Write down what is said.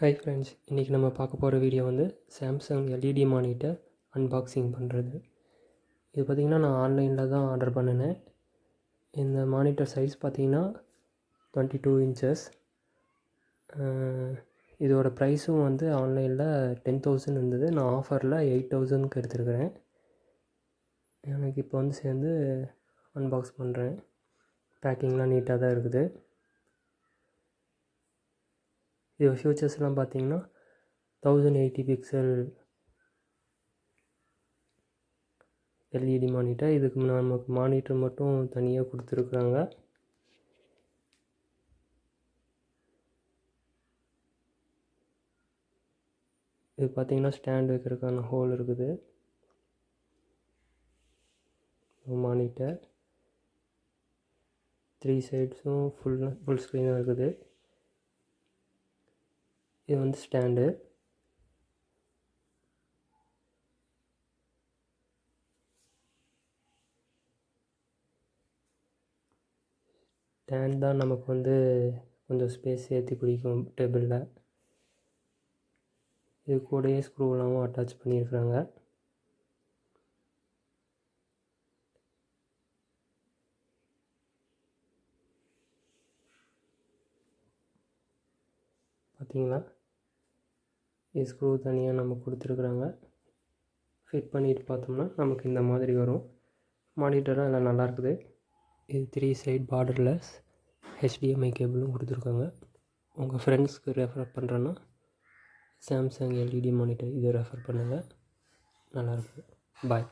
Hi friends, இன்றைக்கி நம்ம பார்க்க போகிற வீடியோ வந்து சாம்சங் எல்இடி மானிட்டர் அன்பாக்சிங் பண்ணுறது. இது பார்த்திங்கன்னா நான் ஆன்லைனில் தான் ஆர்டர் பண்ணினேன். இந்த மானிட்டர் சைஸ் பார்த்திங்கன்னா 22 இன்ச்சஸ். இதோட ப்ரைஸும் வந்து ஆன்லைனில் 10,000 இருந்தது. நான் ஆஃபரில் 8,000க்கு எடுத்துருக்கிறேன். எனக்கு இப்போ வந்து சேர்ந்து அன்பாக்ஸ் பண்ணுறேன். பேக்கிங்லாம் நீட்டாக தான் இருக்குது. இது ஃபியூச்சர்ஸ்லாம் பார்த்தீங்கன்னா 1080 பிக்சல் எல்இடி மானிட்டர். இதுக்கு நமக்கு மானிட்டர் மட்டும் தனியாக கொடுத்துருக்குறாங்க. இது பார்த்திங்கன்னா ஸ்டாண்ட் வைக்கிறதுக்கான ஹோல் இருக்குது. மானிட்டர் 3 சைட்ஸும் ஃபுல் ஸ்க்ரீனாக இருக்குது. இது வந்து ஸ்டாண்டு. ஸ்டாண்ட் தான் நமக்கு வந்து கொஞ்சம் ஸ்பேஸ் ஏற்றி பிடிக்கும் டேபிளில். இது கூடயே ஸ்க்ரூவெல்லாம் அட்டாச் பண்ணியிருக்கிறாங்க. பார்த்தீங்களா, இது ஸ்க்ரூ தனியாக நமக்கு கொடுத்துருக்குறாங்க. ஃபிட் பண்ணிட்டு பார்த்தோம்னா நமக்கு இந்த மாதிரி வரும். மானிட்டரும் எல்லாம் நல்லா இருக்குது. இது 3 சைட் பார்டர்லெஸ் HDMI கேபிளும் கொடுத்துருக்காங்க. உங்கள் ஃப்ரெண்ட்ஸ்க்கு ரெஃபர் பண்ணுறேன்னா சாம்சங் எல்இடி மானிட்டர் இதை ரெஃபர் பண்ணுங்கள். நல்லாயிருக்கு. பாய்.